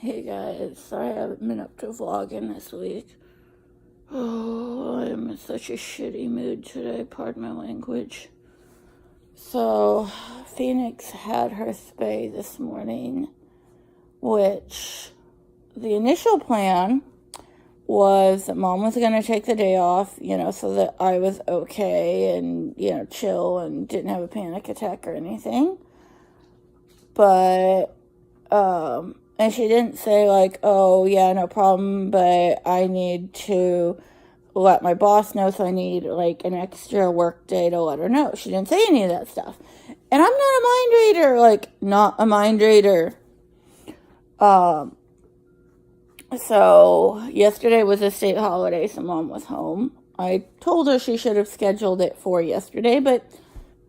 Hey guys, sorry I haven't been up to vlogging this week. Oh, I'm in such a shitty mood today, pardon my language. So, Phoenix had her spay this morning, which the initial plan was that Mom was going to take the day off, so that I was okay and, chill and didn't have a panic attack or anything. But, and she didn't say like, oh yeah, no problem, but I need to let my boss know, so I need like an extra work day to let her know. She didn't say any of that stuff. And I'm not a mind reader, not a mind reader. So yesterday was a state holiday, so Mom was home. I told her she should have scheduled it for yesterday, but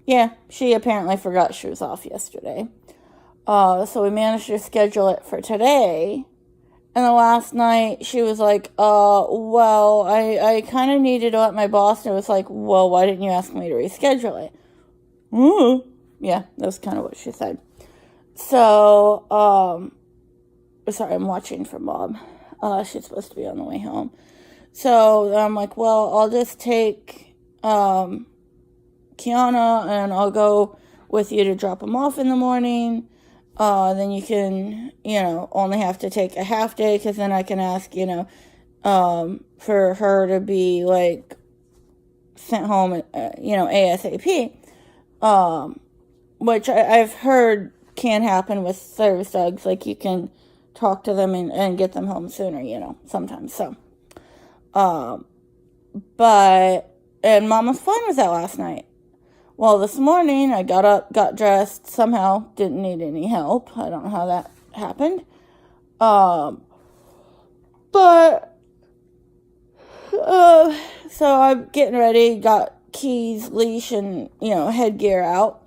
yeah, she apparently forgot she was off yesterday. So we managed to schedule it for today. And the last night, she was like, well, I kind of needed to let my boss know. It's like, well, why didn't you ask me to reschedule it? Yeah, that was kind of what she said. So, sorry, I'm watching for Bob. She's supposed to be on the way home. So I'm like, well, I'll just take Kiana and I'll go with you to drop him off in the morning. Then you can, only have to take a half day, because then I can ask, for her to be, sent home, ASAP. Which I've heard can happen with service dogs. Like, you can talk to them and get them home sooner, sometimes. So, and Mom was fine with that last night. Well, this morning, I got up, got dressed, somehow didn't need any help. I don't know how that happened. So I'm getting ready, got keys, leash, and, headgear out.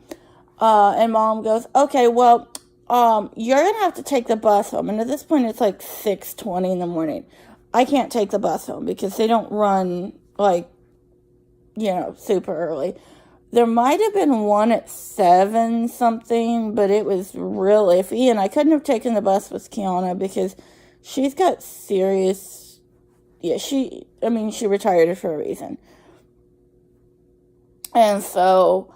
And Mom goes, okay, well, you're going to have to take the bus home. And at this point, it's like 6:20 in the morning. I can't take the bus home because they don't run, super early. There might have been one at 7 something, but it was real iffy, and I couldn't have taken the bus with Kiana because she's got serious, she retired for a reason. And so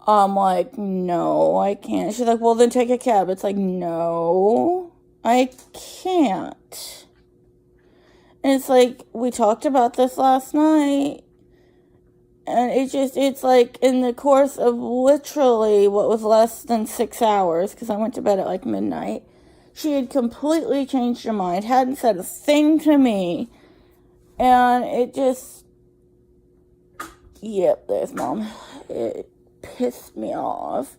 I'm like, no, I can't. She's like, well, then take a cab. It's like, no, I can't. And it's like, we talked about this last night. And it's like in the course of literally what was less than 6 hours, because I went to bed at midnight, she had completely changed her mind, hadn't said a thing to me, and it just, yep, there's Mom. It pissed me off.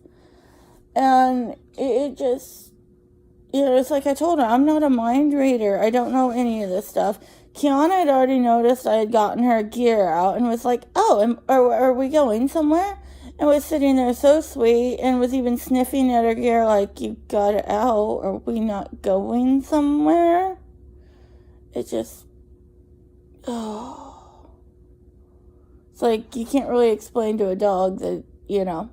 And it just, it's like I told her, I'm not a mind reader. I don't know any of this stuff. Kiana had already noticed I had gotten her gear out and was like, oh, are we going somewhere? And was sitting there so sweet and was even sniffing at her gear like, you got it out. Are we not going somewhere? It just, oh. It's like you can't really explain to a dog that, yeah.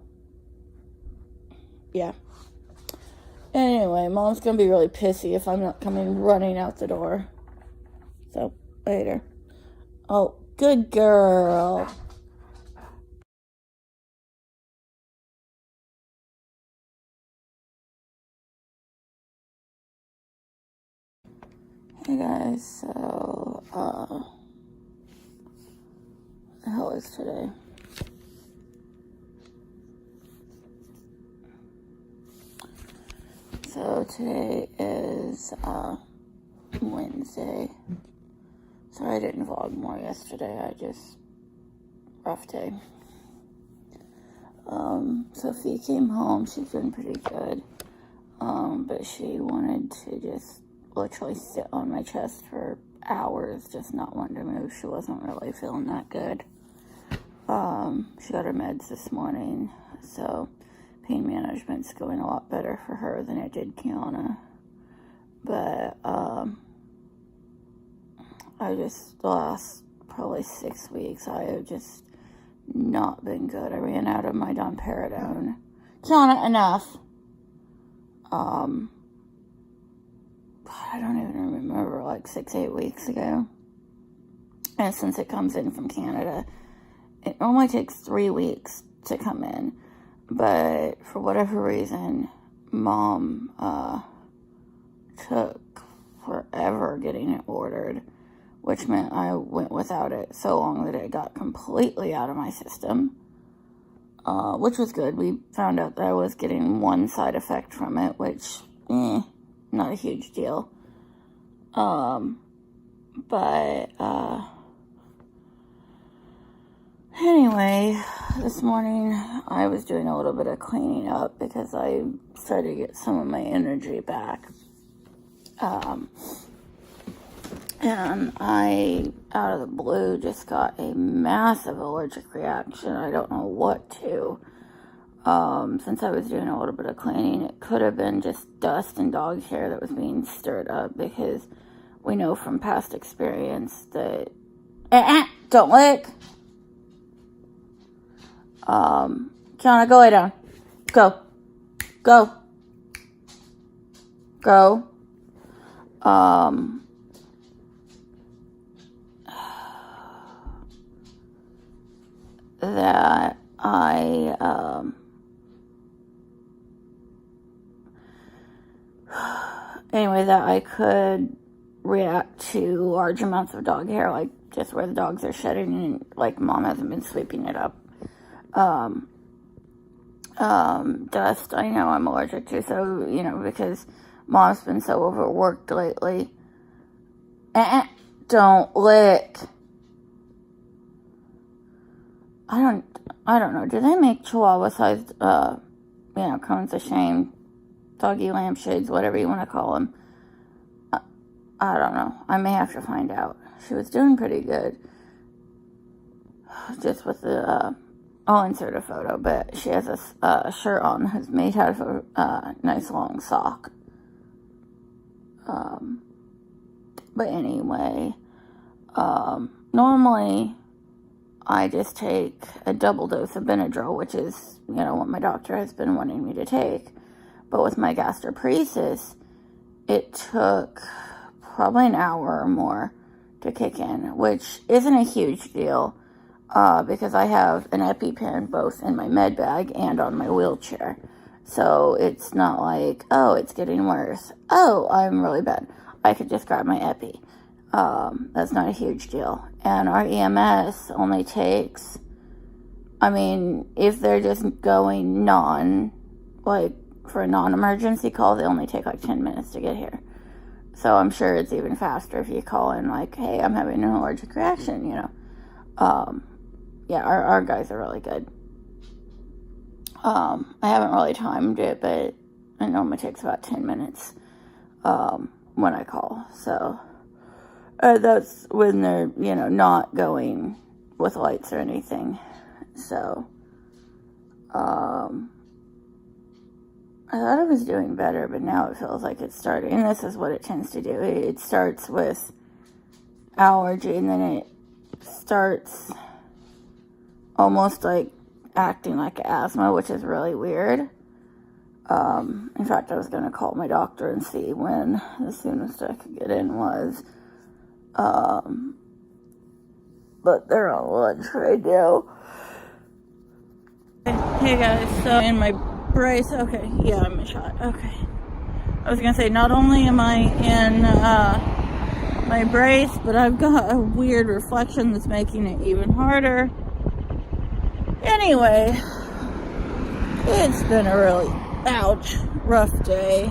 Anyway, Mom's going to be really pissy if I'm not coming running out the door. So, later. Oh, good girl. Hey guys, so, what the hell is today? So, today is, Wednesday. Sorry I didn't vlog more yesterday, rough day. Sophie came home, she's been pretty good, but she wanted to just literally sit on my chest for hours, just not wanting to move. She wasn't really feeling that good. She got her meds this morning, so pain management's going a lot better for her than it did Kiana. But, the last probably 6 weeks, I have just not been good. I ran out of my domperidone. Kiana, enough. I don't even remember, like 6-8 weeks ago. And since it comes in from Canada, it only takes 3 weeks to come in. But for whatever reason, Mom took forever getting it ordered, which meant I went without it so long that it got completely out of my system, which was good. We found out that I was getting one side effect from it, which, not a huge deal. Anyway, this morning I was doing a little bit of cleaning up because I started to get some of my energy back. And I, out of the blue, just got a massive allergic reaction. I don't know what to. Since I was doing a little bit of cleaning, it could have been just dust and dog hair that was being stirred up, because we know from past experience that... don't lick! Kiana, go lay down. Go. Go. Go. That I, anyway, that I could react to large amounts of dog hair, like just where the dogs are shedding, and like Mom hasn't been sweeping it up. Dust, I know I'm allergic to, so, because Mom's been so overworked lately. Don't lick. I don't know. Do they make Chihuahua-sized, cones of shame, doggy lampshades, whatever you want to call them? I don't know. I may have to find out. She was doing pretty good. Just with the, I'll insert a photo, but she has a shirt on that's made out of a nice long sock. But anyway, normally I just take a double dose of Benadryl, which is, what my doctor has been wanting me to take. But with my gastroparesis, it took probably an hour or more to kick in, which isn't a huge deal, because I have an EpiPen both in my med bag and on my wheelchair. So it's not like, oh, it's getting worse. Oh, I'm really bad. I could just grab my Epi. That's not a huge deal. And our EMS only takes, if they're just going for a non-emergency call, they only take like 10 minutes to get here. So I'm sure it's even faster if you call in like, hey, I'm having an allergic reaction, Yeah, our guys are really good. I haven't really timed it, but it normally takes about 10 minutes, when I call. So, that's when they're, not going with lights or anything. So, I thought I was doing better, but now it feels like it's starting. And this is what it tends to do. It starts with allergy, and then it starts almost like acting like asthma, which is really weird. In fact, I was going to call my doctor and see when the soonest I could get in was. But they're on lunch right now. Hey guys, so in my brace, okay, yeah, I'm a shot, okay. I was going to say, not only am I in my brace, but I've got a weird reflection that's making it even harder. Anyway, it's been a really, rough day.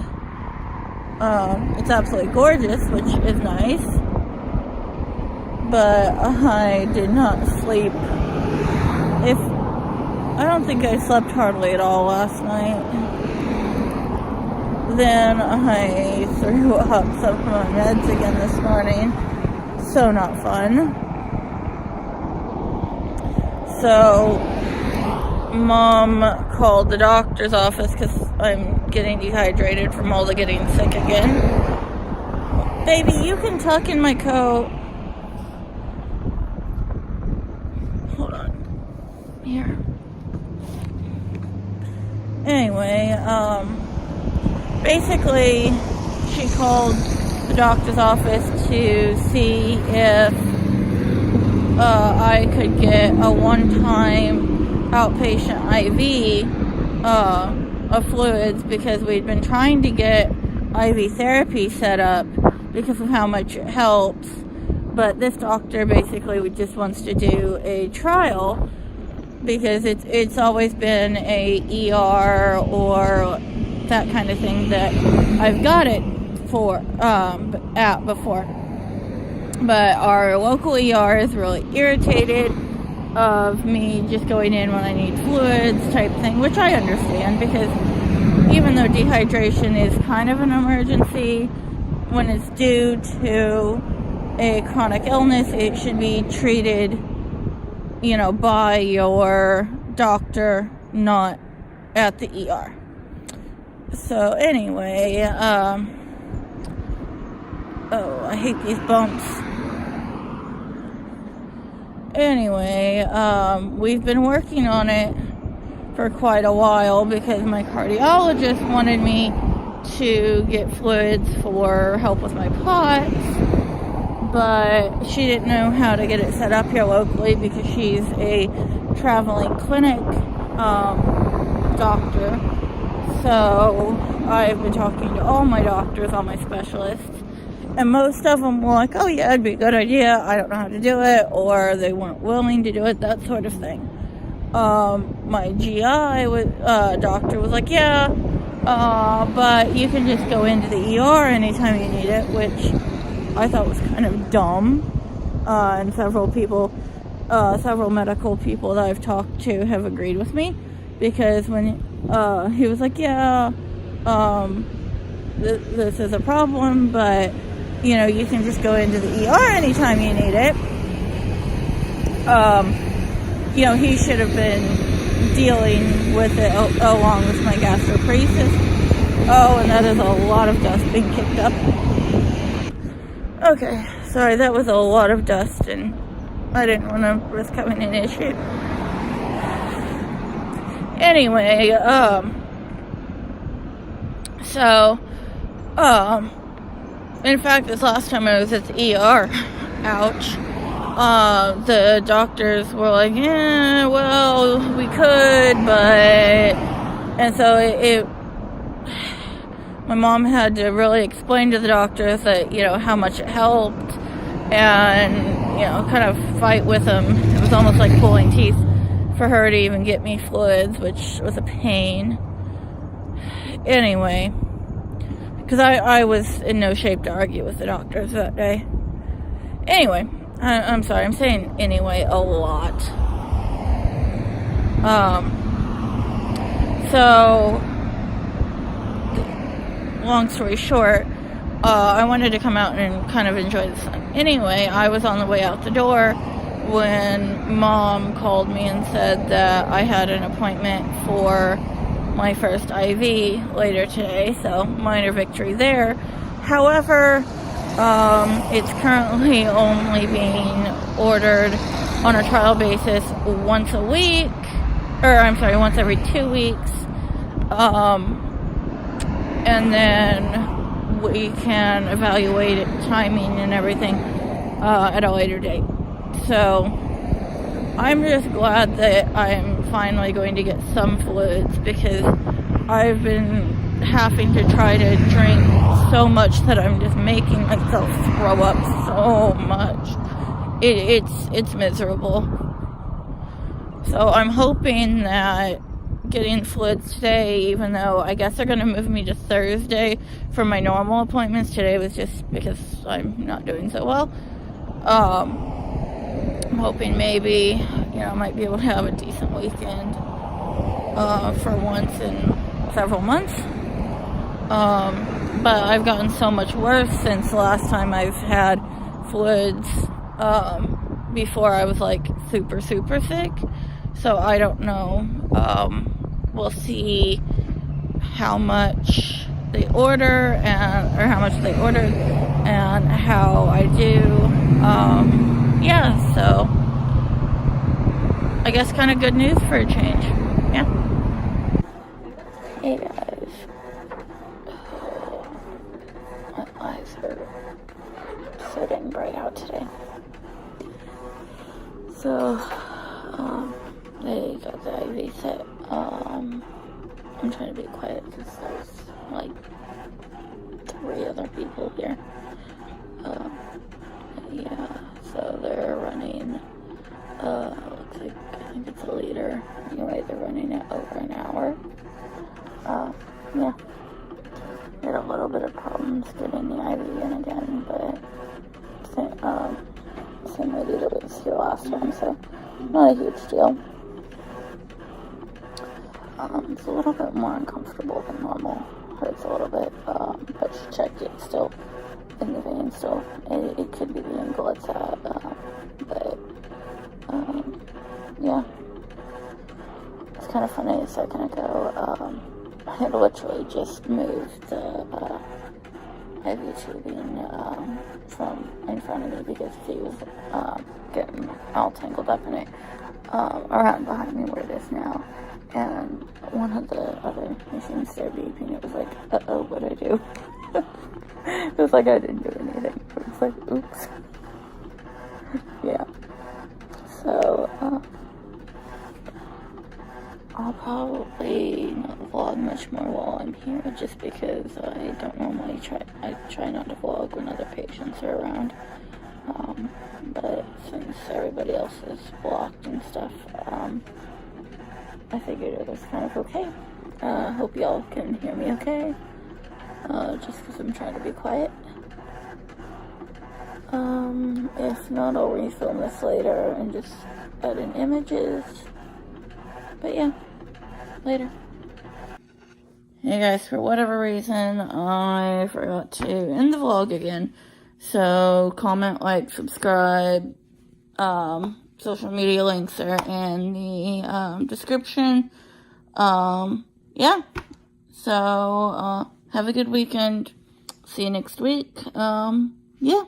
It's absolutely gorgeous, which is nice. But I did not sleep. I don't think I slept hardly at all last night. Then I threw up some of my meds again this morning. So not fun. So Mom called the doctor's office because I'm getting dehydrated from all the getting sick again. Baby, you can tuck in my coat. Hold on. Here. Anyway, basically, she called the doctor's office to see if I could get a one-time outpatient IV of fluids, because we'd been trying to get IV therapy set up because of how much it helps. But this doctor basically just wants to do a trial, because it's always been a ER or that kind of thing that I've got it for at before. But our local ER is really irritated of me just going in when I need fluids type thing, which I understand, because even though dehydration is kind of an emergency, when it's due to a chronic illness, it should be treated, by your doctor, not at the ER. So anyway, I hate these bumps. Anyway, we've been working on it for quite a while, because my cardiologist wanted me to get fluids for help with my p.o.t.s, but she didn't know how to get it set up here locally, because she's a traveling clinic doctor. So I've been talking to all my doctors, all my specialists, and most of them were like, oh yeah, it'd be a good idea, I don't know how to do it, or they weren't willing to do it, that sort of thing. My GI doctor was like, yeah, but you can just go into the ER anytime you need it, which I thought was kind of dumb. And several medical people that I've talked to have agreed with me, because when he was like, yeah, this is a problem, but you can just go into the ER anytime you need it. He should have been dealing with it along with my gastroparesis. Oh, and that is a lot of dust being kicked up. Okay, sorry, that was a lot of dust, and I didn't want to risk having an issue. Anyway, in fact, this last time I was at the ER, ouch, the doctors were like, yeah, well, we could, but, and so my mom had to really explain to the doctors that, how much it helped, and, kind of fight with them. It was almost like pulling teeth for her to even get me fluids, which was a pain. Anyway, because I was in no shape to argue with the doctors that day. Anyway, I'm sorry, I'm saying anyway a lot. So, long story short, I wanted to come out and kind of enjoy the sun. Anyway, I was on the way out the door when Mom called me and said that I had an appointment for my first IV later today, so minor victory there. However, it's currently only being ordered on a trial basis once every 2 weeks, and then we can evaluate it, timing and everything at a later date. So I'm just glad that I'm finally going to get some fluids, because I've been having to try to drink so much that I'm just making myself throw up so much. It's miserable. So I'm hoping that getting fluids today, even though I guess they're going to move me to Thursday for my normal appointments. Today was just because I'm not doing so well. I'm hoping maybe, I might be able to have a decent weekend for once in several months. But I've gotten so much worse since the last time I've had fluids. Before I was like super, super sick. So I don't know. We'll see how much they order, or how much they ordered, and how I do. So I guess kind of good news for a change. Yeah. Hey guys. My eyes hurt. weather getting bright out today. So, they got the IV set. I'm trying to be quiet because there's like 3 other people here. Yeah, so they're running, looks like, I think it's a liter. Anyway, they're running it over an hour. Yeah. Had a little bit of problems getting the IV in again, but same lady that was here last time, so not a huge deal. It's a little bit more uncomfortable than normal. Hurts a little bit, but she checked it still in the vein, so it could be the angle it's at, but yeah. It's kind of funny a second ago. I had literally just moved the IV tubing from in front of me because he was getting all tangled up in it around behind me where it is now. And one of the other machines started beeping. It was like, uh-oh, what'd I do? It was like I didn't do anything. It was like, oops. Yeah. So, I'll probably not vlog much more while I'm here, just because I don't normally try not to vlog when other patients are around. But since everybody else is blocked and stuff, I figured it was kind of okay. Hope y'all can hear me okay, just because I'm trying to be quiet. If not, I'll refilm this later and just add in images. But yeah, later. Hey guys, for whatever reason, I forgot to end the vlog again. So, comment, like, subscribe. Social media links are in the description. Yeah. So, have a good weekend. See you next week. Yeah.